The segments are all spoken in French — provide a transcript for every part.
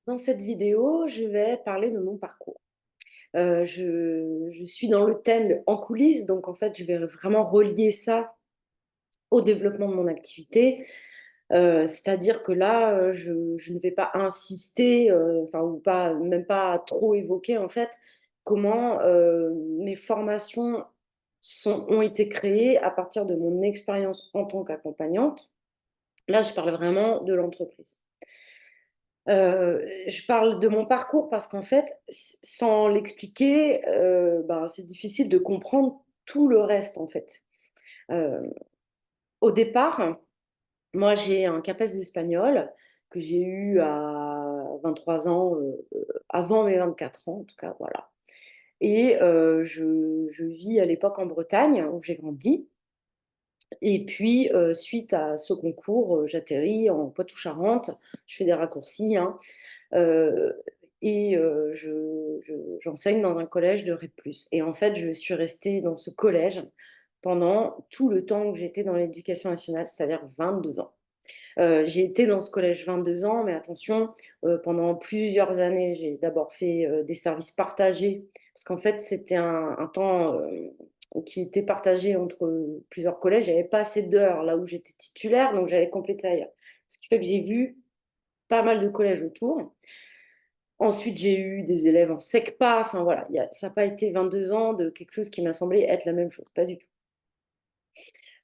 Dans cette vidéo, je vais parler de mon parcours. Je suis dans le thème de en coulisses, donc en fait, je vais vraiment relier ça au développement de mon activité. C'est-à-dire que là, je ne vais pas insister, enfin ou pas même pas trop évoquer en fait, comment, mes formations ont été créées à partir de mon expérience en tant qu'accompagnante. Là, je parle vraiment de l'entreprise. Je parle de mon parcours parce qu'en fait, sans l'expliquer, ben, c'est difficile de comprendre tout le reste, en fait. Heu, Au départ, moi, j'ai un CAPES d'espagnol que j'ai eu à 23 ans, avant mes 24 ans, en tout cas, voilà. Et je vis à l'époque en Bretagne, où j'ai grandi. Et puis, suite à ce concours, j'atterris en Poitou-Charentes. Je fais des raccourcis, hein. Heu j'enseigne dans un collège de REP+. Et en fait, je suis restée dans ce collège pendant tout le temps que j'étais dans l'éducation nationale, c'est-à-dire 22 ans. J'ai été dans ce collège 22 ans, mais attention, pendant plusieurs années, j'ai d'abord fait, des services partagés parce qu'en fait, c'était un temps, qui était partagé entre plusieurs collèges. J'avais pas assez d'heures là où j'étais titulaire, donc j'allais compléter ailleurs. Ce qui fait que j'ai vu pas mal de collèges autour. Ensuite, j'ai eu des élèves en SECPA, enfin voilà, ça n'a pas été 22 ans de quelque chose qui m'a semblé être la même chose, pas du tout.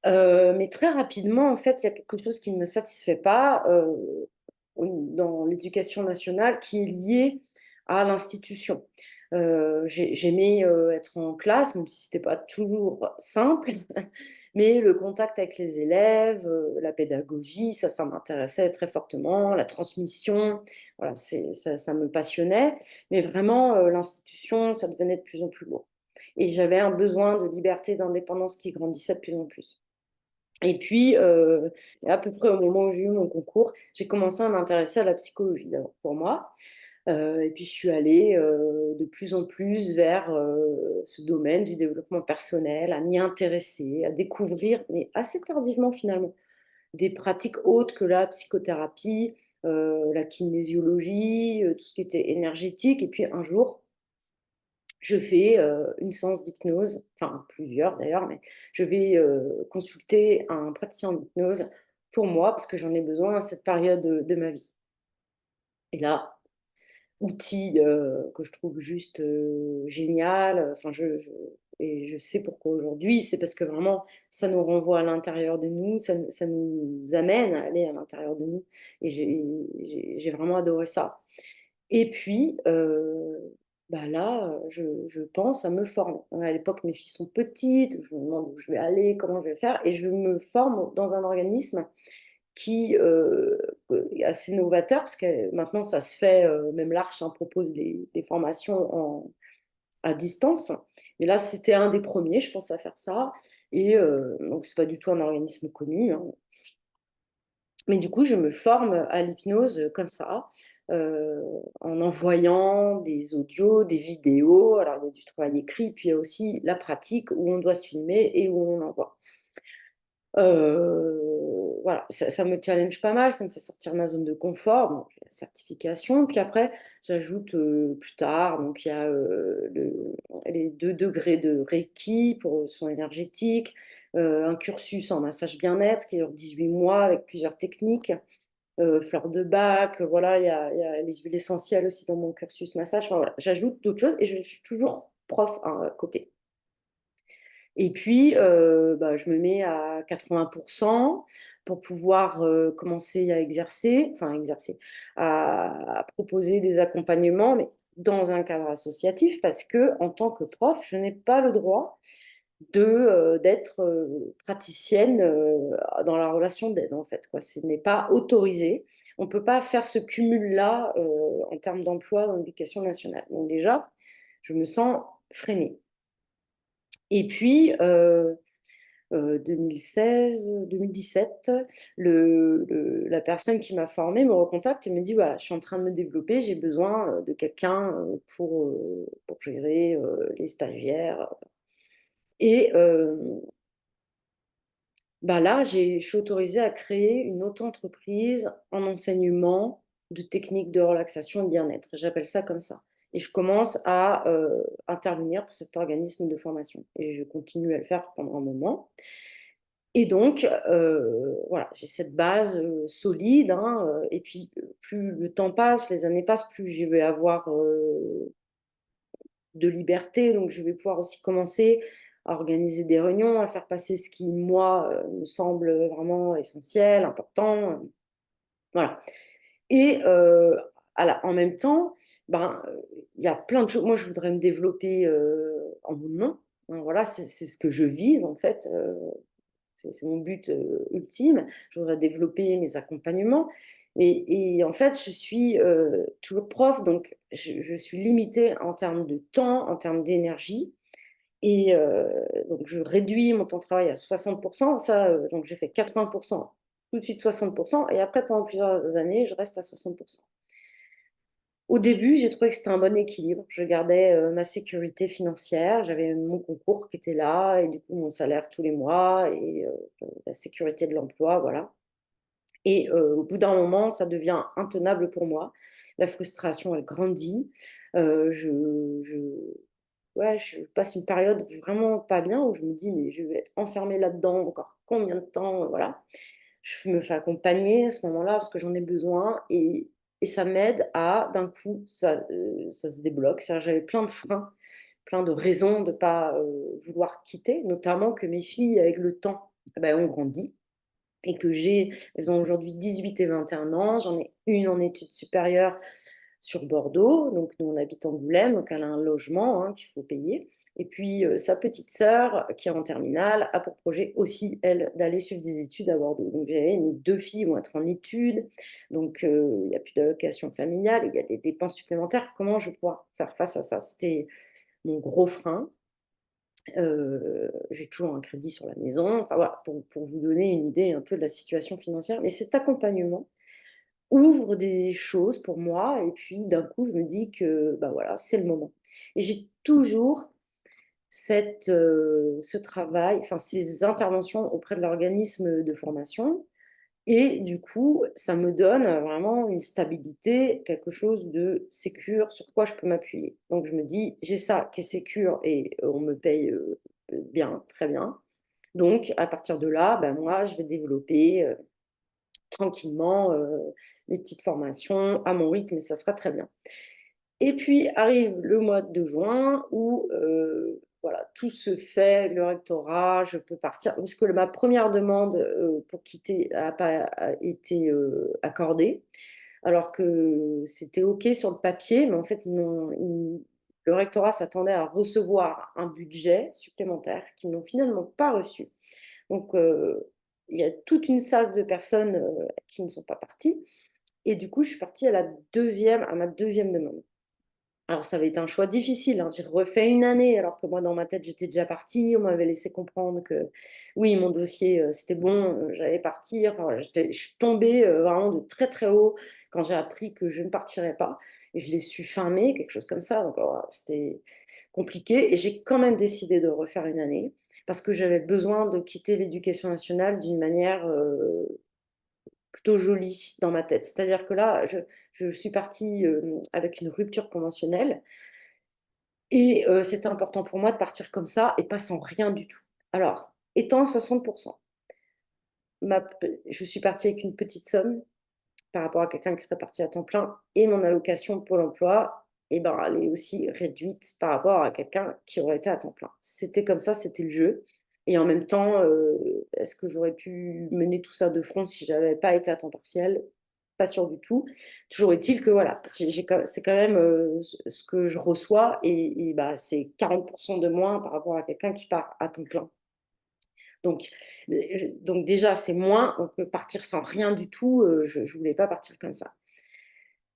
Mais très rapidement, en fait, il y a quelque chose qui ne me satisfait pas, dans l'éducation nationale qui est lié à l'institution. J'aimais, être en classe, même si c'était pas toujours simple, mais le contact avec les élèves, la pédagogie, ça m'intéressait très fortement, la transmission, voilà, ça me passionnait, mais vraiment, l'institution, ça devenait de plus en plus lourd et j'avais un besoin de liberté, d'indépendance qui grandissait de plus en plus. Et puis, à peu près au moment où j'ai eu mon concours, j'ai commencé à m'intéresser à la psychologie d'abord pour moi, et puis je suis allée, de plus en plus vers, ce domaine du développement personnel, à m'y intéresser, à découvrir, mais assez tardivement finalement, des pratiques autres que la psychothérapie, la kinésiologie, tout ce qui était énergétique. Et puis un jour, je fais, une séance d'hypnose, enfin plusieurs d'ailleurs, mais je vais, consulter un praticien d'hypnose pour moi, parce que j'en ai besoin à cette période, de ma vie. Et là, outil, que je trouve juste, génial, enfin je sais pourquoi aujourd'hui, c'est parce que vraiment ça nous renvoie à l'intérieur de nous, ça nous amène à aller à l'intérieur de nous et j'ai vraiment adoré ça. Et puis, bah, là, je pense à me former. À l'époque, mes filles sont petites, je me demande où je vais aller, comment je vais faire et je me forme dans un organisme qui, est assez novateur parce que maintenant ça se fait, même l'Arche, hein, propose des formations à distance. Et là, c'était un des premiers, je pense, à faire ça. Et donc c'est pas du tout un organisme connu, hein. Mais du coup, je me forme à l'hypnose, comme ça, en envoyant des audios, des vidéos. Alors il y a du travail écrit, puis il y a aussi la pratique où on doit se filmer et où on envoie. Voilà, ça me challenge pas mal, ça me fait sortir de ma zone de confort. Bon, j'ai la certification, puis après j'ajoute, plus tard, donc il y a, les 2 degrés de Reiki pour le soin énergétique, un cursus en massage bien-être qui dure 18 mois avec plusieurs techniques, fleurs de Bach, voilà, il y a les huiles essentielles aussi dans mon cursus massage. Enfin voilà, j'ajoute d'autres choses et je suis toujours prof, hein, à côté. Et puis, bah, je me mets à 80 pour pouvoir, commencer à exercer, enfin exercer, à proposer des accompagnements, mais dans un cadre associatif parce que en tant que prof, je n'ai pas le droit d'être, praticienne, dans la relation d'aide, en fait, quoi. Ce n'est pas autorisé. On ne peut pas faire ce cumul-là, en termes d'emploi dans l'éducation nationale. Donc déjà, je me sens freinée. Et puis, 2016-2017, la personne qui m'a formée me recontacte et me dit: «Voilà, je suis en train de me développer, j'ai besoin, de quelqu'un, pour gérer, les stagiaires». Et bah, là, je suis autorisée à créer une auto-entreprise en enseignement de techniques de relaxation et de bien-être. J'appelle ça comme ça et je commence à, intervenir pour cet organisme de formation et je continue à le faire pendant un moment et donc voilà, j'ai cette base, solide, hein, et puis, plus le temps passe, les années passent, plus je vais avoir, de liberté, donc je vais pouvoir aussi commencer à organiser des réunions, à faire passer ce qui, moi, me semble vraiment essentiel, important, voilà et en même temps, ben, il y a plein de choses moi, je voudrais me développer, en mon nom, hein, voilà, c'est ce que je vise, en fait, c'est mon but, ultime. Je voudrais développer mes accompagnements et en fait, je suis, toujours prof, donc je suis limitée en termes de temps, en termes d'énergie et donc je réduis mon temps de travail à 60 ça, donc j'ai fait 80 tout de suite 60 et après pendant plusieurs années, je reste à 60. Au début, j'ai trouvé que c'était un bon équilibre. Je gardais, ma sécurité financière, j'avais mon concours qui était là et du coup mon salaire tous les mois et la sécurité de l'emploi, voilà et au bout d'un moment, ça devient intenable pour moi. La frustration, elle grandit, je ouais, je passe une période vraiment pas bien où je me dis: «Mais je vais être enfermée là-dedans encore combien de temps?» Voilà. Je me fais accompagner à ce moment-là parce que j'en ai besoin et ça m'aide à d'un coup, ça se débloque. C'est-à-dire j'avais plein de freins, plein de raisons de pas, vouloir quitter, notamment que mes filles avec le temps, ont grandi et que elles ont aujourd'hui 18 et 21 ans. J'en ai une en études supérieures sur Bordeaux, donc nous on habite Angoulême, donc elle a un logement, hein, qu'il faut payer et puis, sa petite sœur qui est en terminale a pour projet aussi, elle, d'aller suivre des études à Bordeaux. Donc j'avais mes 2 filles vont être en études, donc il y a plus d'allocation familiale, il y a des dépenses supplémentaires. Comment je vais pouvoir faire face à ça? C'était mon gros frein. J'ai toujours un crédit sur la maison, enfin voilà, pour vous donner une idée un peu de la situation financière. Mais cet accompagnement ouvre des choses pour moi et puis d'un coup, je me dis que, bah, voilà, c'est le moment. Et j'ai toujours ce travail, enfin ces interventions auprès de l'organisme de formation et du coup, ça me donne, vraiment une stabilité, quelque chose de sécure sur quoi je peux m'appuyer. Donc je me dis: «J'ai ça qui est sécure et on me paye, bien, très bien. Donc à partir de là, ben, moi, je vais développer, tranquillement, mes petites formations à mon rythme et ça sera très bien». Et puis arrive le mois de juin où, voilà, tout se fait, le rectorat, je peux partir parce que ma première demande, pour quitter a été, accordée, alors que c'était OK sur le papier, mais en fait, le rectorat s'attendait à recevoir un budget supplémentaire qu'ils n'ont finalement pas reçu. Donc, il y a toute une salve de personnes, qui ne sont pas parties et du coup, je suis partie à ma deuxième demande. Alors ça avait été un choix difficile, hein. J'ai refait une année alors que moi dans ma tête j'étais déjà partie. On m'avait laissé comprendre que oui, mon dossier, c'était bon, j'allais partir. Enfin voilà, je suis tombée, vraiment de très, très haut quand j'ai appris que je ne partirais pas et je l'ai su fin mai, quelque chose comme ça, donc voilà, c'était compliqué et j'ai quand même décidé de refaire une année parce que j'avais besoin de quitter l'éducation nationale d'une manière, plutôt jolie dans ma tête. C'est-à-dire que là, je suis partie, avec une rupture conventionnelle et c'était important pour moi de partir comme ça et pas sans rien du tout. Alors, étant à 60 ma p je suis partie avec une petite somme par rapport à quelqu'un qui serait parti à temps plein et mon allocation de Pôle emploi et ben, elle est aussi réduite par rapport à quelqu'un qui aurait été à temps plein. C'était comme ça, c'était le jeu et en même temps, est-ce que j'aurais pu mener tout ça de front si j'avais pas été à temps partiel? Pas sûr du tout. Toujours est-il que voilà, c'est quand même, ce que je reçois et bah, c'est 40 de moins par rapport à quelqu'un qui part à temps plein. Donc, donc déjà, c'est moins, donc partir sans rien du tout, je ne voulais pas partir comme ça.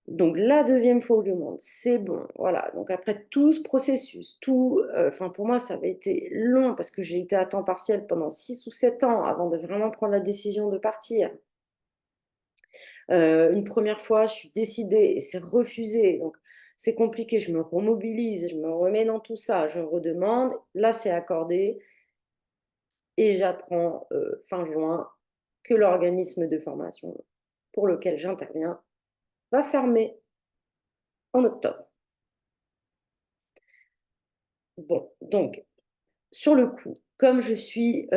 Donc la deuxième fois où je demande, c'est bon, voilà. Donc après tout ce processus, enfin pour moi ça avait été long parce que j'ai été à temps partiel pendant 6 ou 7 ans avant de vraiment prendre la décision de partir. Une première fois, je suis décidée et c'est refusé, donc c'est compliqué. Je me remobilise, je me remets dans tout ça, je redemande, là c'est accordé et j'apprends, fin juin que l'organisme de formation pour lequel j'interviens va fermer en octobre. Bon, donc sur le coup, comme je suis,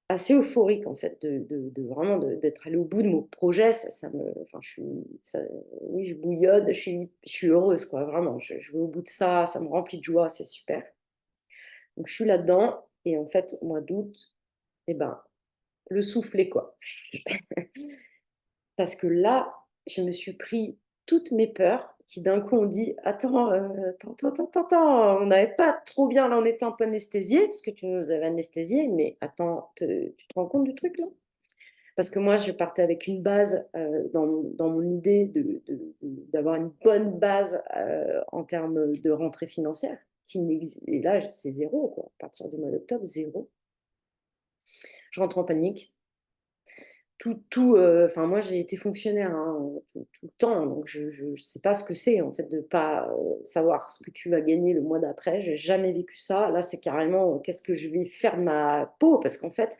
assez euphorique en fait de vraiment d'être allée au bout de mon projet, ça me enfin je suis ça oui, je bouillonne, je suis heureuse quoi, vraiment. Je vais au bout de ça, ça me remplit de joie, c'est super. Donc je suis là-dedans et en fait, au mois d'août et ben, le soufflet quoi. Parce que là, je me suis pris toutes mes peurs qui d'un coup ont dit: «Attends, attends, on n'avait pas trop bien là, on était un peu anesthésiés parce que tu nous avais anesthésiés, mais attends, tu te rends compte du truc là?» Parce que moi, je partais avec une base, dans mon idée d'avoir une bonne base, en termes de rentrée financière qui n'exi et là, c'est zéro quoi. À partir du mois d'octobre, zéro. Je rentre en panique. Enfin moi j'ai été fonctionnaire, hein, tout le temps, donc je sais pas ce que c'est en fait de pas, savoir ce que tu vas gagner le mois d'après. J'ai jamais vécu ça. Là, c'est carrément, qu'est-ce que je vais faire de ma peau? Parce qu'en fait,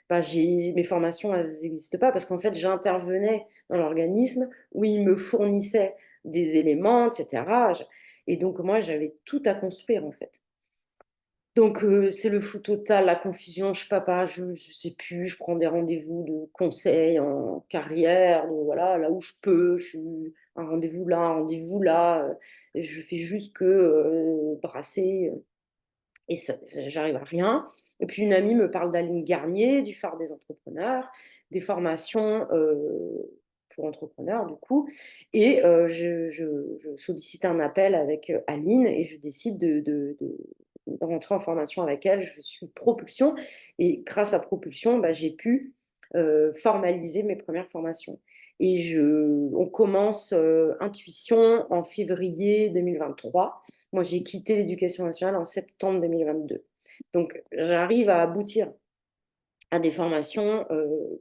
bah, j'ai mes formations, elles existent pas parce qu'en fait, j'intervenais dans l'organisme où ils me fournissaient des éléments et cetera. Je Et donc moi, j'avais tout à construire en fait. Donc c'est le flou total, la confusion, je sais pas, je sais plus, je prends des rendez-vous de conseils en carrière, de voilà, là où je peux, je suis un rendez-vous là, un rendez-vous là, et je fais juste que, brasser, et ça j'arrive à rien. Et puis une amie me parle d'Aline Garnier, du Phare des entrepreneurs, des formations, pour entrepreneurs du coup, et je sollicite un appel avec, Aline, et je décide de rentrer en formation avec elle. Je suis Propulsion, et grâce à Propulsion, bah, j'ai pu, formaliser mes premières formations, et on commence, Intuition en février 2023. Moi, j'ai quitté l'éducation nationale en septembre 2022. Donc, j'arrive à aboutir à des formations,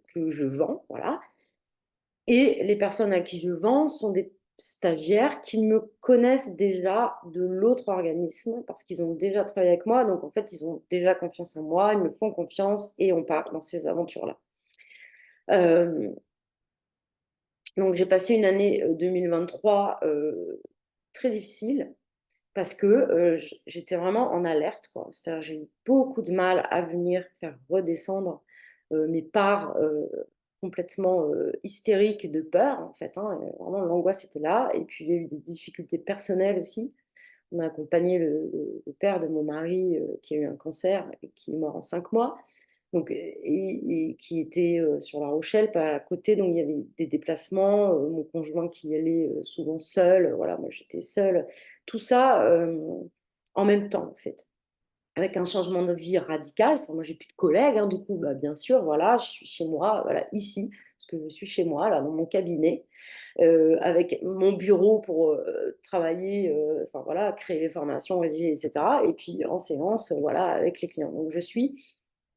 que je vends, voilà, et les personnes à qui je vends sont des stagiaires qui me connaissent déjà de l'autre organisme parce qu'ils ont déjà travaillé avec moi. Donc, en fait, ils ont déjà confiance en moi, ils me font confiance et on part dans ces aventures-là. Hem, donc j'ai passé une année, 2023, très difficile. Parce que, j'étais vraiment en alerte, quoi. C'est-à-dire, j'ai eu beaucoup de mal à venir faire redescendre, mes parts, complètement, hystériques de peur, en fait, hein, vraiment l'angoisse était là, et puis il y a eu des difficultés personnelles aussi. On a accompagné le père de mon mari, qui a eu un cancer et qui est mort en 5 mois. Donc et qui était, sur La Rochelle, pas à côté, donc il y avait des déplacements, mon conjoint qui y allait, souvent seul, voilà, moi j'étais seule. Tout ça, en même temps, en fait, avec un changement de vie radical. Parce que moi j'ai plus de collègues, hein, du coup, bah, bien sûr, voilà, je suis chez moi, voilà, ici, parce que je suis chez moi, là, dans mon cabinet, avec mon bureau pour, travailler, enfin voilà, créer les formations, rédiger et cetera, et puis en séance, voilà, avec les clients. Donc je suis,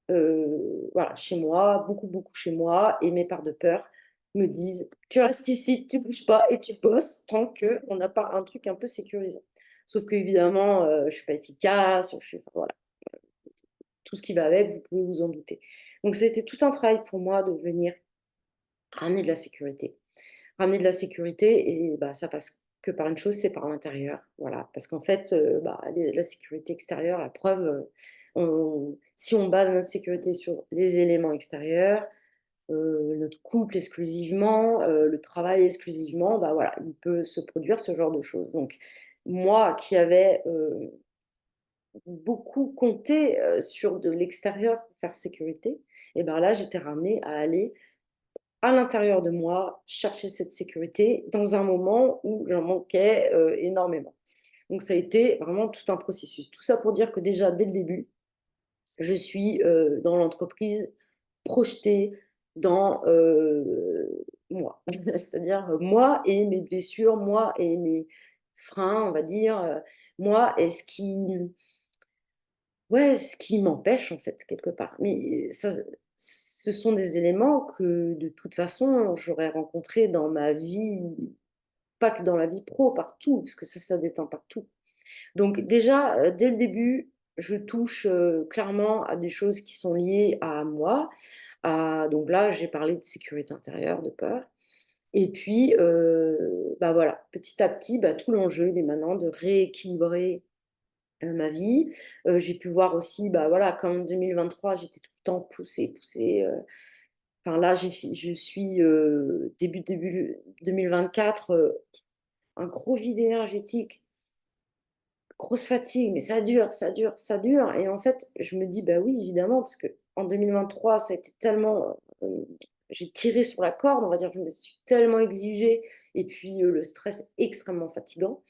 voilà, chez moi, beaucoup, beaucoup chez moi, et mes parts de peur me disent: «Tu restes ici, tu bouges pas et tu bosses tant qu'on n'a pas un truc un peu sécurisant». Sauf qu'évidemment, je suis pas efficace, je suis enfin voilà, tout ce qui va avec, vous pouvez vous en douter. Donc ça a été tout un travail pour moi de venir ramener de la sécurité. Ramener de la sécurité, et bah, ça passe que par une chose, c'est par l'intérieur, voilà. Parce qu'en fait, bah, la sécurité extérieure, la preuve, si on base notre sécurité sur les éléments extérieurs, notre couple exclusivement, le travail exclusivement, bah, voilà, il peut se produire ce genre de choses. Donc moi qui avais, beaucoup compté, sur de l'extérieur pour faire sécurité, et ben là, j'étais ramenée à aller à l'intérieur de moi, chercher cette sécurité dans un moment où j'en manquais, énormément. Donc ça a été vraiment tout un processus. Tout ça pour dire que déjà, dès le début, je suis, dans l'entreprise, projetée dans, moi. C'est-à-dire, moi et mes blessures, moi et mes freins, on va dire, moi et ce qui m'empêche en fait, quelque part. Mais ça, ce sont des éléments que de toute façon, j'aurais rencontrés dans ma vie, pas que dans la vie pro, partout, parce que ça déteint partout. Donc déjà, dès le début, je touche, clairement à des choses qui sont liées à moi, donc là, j'ai parlé de sécurité intérieure, de peur. Et puis, bah voilà, petit à petit, bah, tout l'enjeu, il est maintenant de rééquilibrer ma vie. J'ai pu voir aussi, bah voilà, comme en 2023, j'étais tout le temps poussée, poussée. Enfin là, je suis début 2024, un gros vide énergétique, grosse fatigue, mais ça dure, ça dure, ça dure. Et en fait, je me dis, bah oui, évidemment, parce que en 2023, ça a été tellement. J'ai tiré sur la corde, on va dire, je me suis tellement exigée. Et puis, le stress est extrêmement fatigant.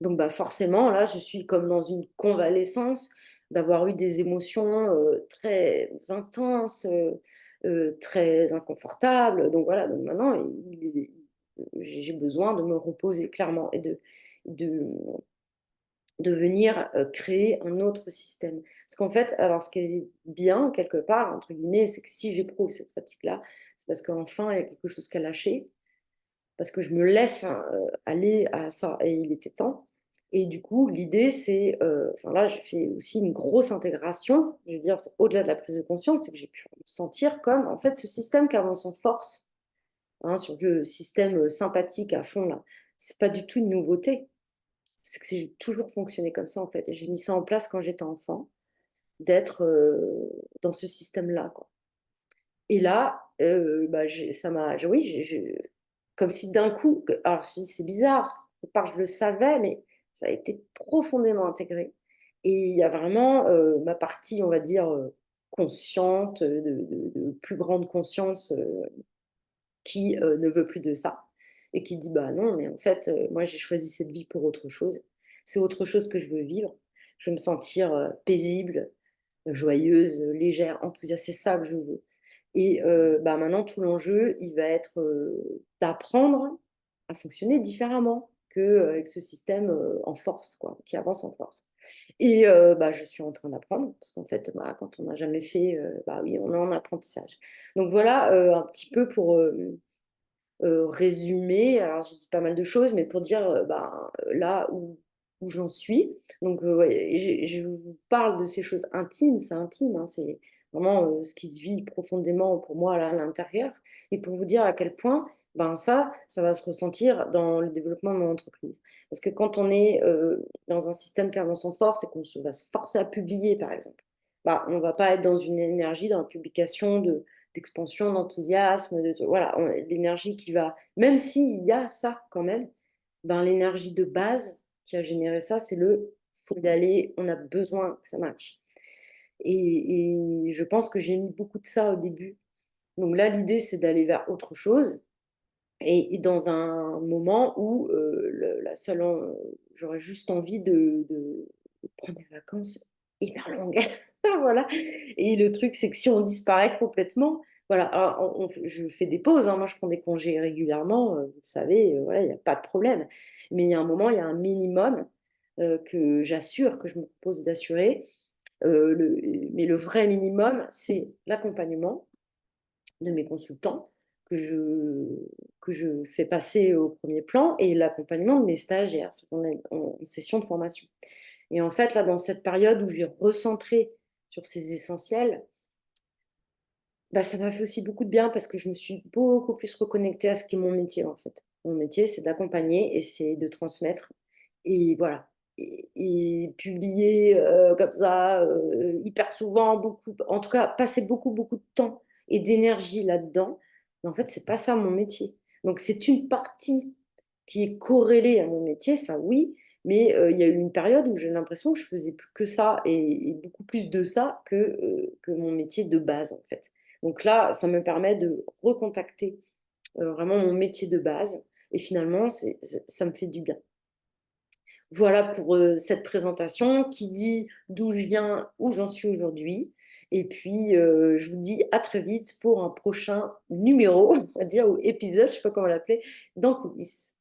Donc, bah, forcément, là, je suis comme dans une convalescence d'avoir eu des émotions très intenses, très inconfortables. Donc, voilà, donc maintenant, j'ai besoin de me reposer clairement et de, de venir créer un autre système. Parce qu'en fait, alors ce qui est bien, quelque part, entre guillemets, c'est que si j'éprouve cette fatigue-là, c'est parce qu'enfin, il y a quelque chose qui a lâché, parce que je me laisse aller à ça, et il était temps. Et du coup, l'idée, c'est, enfin là, j'ai fait aussi une grosse intégration, je veux dire, au-delà de la prise de conscience, c'est que j'ai pu me sentir comme, en fait, ce système qui avance en force, hein, sur le système sympathique à fond, là, c'est pas du tout une nouveauté. C'est que j'ai toujours fonctionné comme ça, en fait. Et j'ai mis ça en place quand j'étais enfant, d'être dans ce système-là, quoi. Et là, bah, ça m'a, oui, comme si d'un coup, alors c'est bizarre, parce qu'au départ, je le savais, mais ça a été profondément intégré. Et il y a vraiment ma partie, on va dire, consciente, de plus grande conscience, qui ne veut plus de ça et qui dit bah non, mais en fait, moi j'ai choisi cette vie pour autre chose. C'est autre chose que je veux vivre. Je veux me sentir paisible, joyeuse, légère, enthousiaste. C'est ça que je veux. Et bah, maintenant, tout l'enjeu, il va être d'apprendre à fonctionner différemment qu'avec ce système en force, quoi, qui avance en force. Et bah, je suis en train d'apprendre, parce qu'en fait, bah, quand on n'a jamais fait, bah oui, on est en apprentissage. Donc voilà, un petit peu pour résumer. Alors j'ai dit pas mal de choses, mais pour dire, ben, là où j'en suis. Donc ouais, je vous parle de ces choses intimes, c'est intime, hein, c'est vraiment, ce qui se vit profondément pour moi là, à l'intérieur, et pour vous dire à quel point, ben, ça va se ressentir dans le développement de mon entreprise. Parce que quand on est, dans un système qui avance en force et qu'on se va se forcer à publier, par exemple, bah, on va pas être dans une énergie, dans la publication d'expansion, d'enthousiasme, voilà, l'énergie qui va, même s'il y a ça quand même, ben, l'énergie de base qui a généré ça, c'est le faut y aller, on a besoin que ça marche. Et je pense que j'ai mis beaucoup de ça au début. Donc là, l'idée, c'est d'aller vers autre chose. Et dans un moment où la seule, j'aurais juste envie de prendre des vacances hyper longues. Voilà. Et le truc, c'est que si on disparaît complètement, voilà, alors je fais des pauses, hein, moi je prends des congés régulièrement, vous le savez, voilà, il n'y a pas de problème. Mais il y a un moment, il y a un minimum que j'assure, que je me propose d'assurer. Mais le vrai minimum, c'est l'accompagnement de mes consultants que je fais passer au premier plan, et l'accompagnement de mes stagiaires, c'est qu'on est en session de formation. Et en fait, là, dans cette période où je vais recentrer sur ces essentiels, bah, ça m'a fait aussi beaucoup de bien parce que je me suis beaucoup plus reconnectée à ce qui est mon métier, en fait. Mon métier, c'est d'accompagner et c'est de transmettre, et voilà. Et publier comme ça, hyper souvent, beaucoup, en tout cas, passer beaucoup, beaucoup de temps et d'énergie là-dedans. Mais en fait, c'est pas ça mon métier. Donc, c'est une partie qui est corrélée à mon métier, ça oui, mais il y a eu une période où j'ai l'impression que je faisais plus que ça, et beaucoup plus de ça que mon métier de base, en fait. Donc là, ça me permet de recontacter vraiment mon métier de base, et finalement, ça me fait du bien. Voilà pour cette présentation qui dit d'où je viens, où j'en suis aujourd'hui. Et puis, je vous dis à très vite pour un prochain numéro, on va dire, ou épisode, je ne sais pas comment l'appeler, dans Coulisses.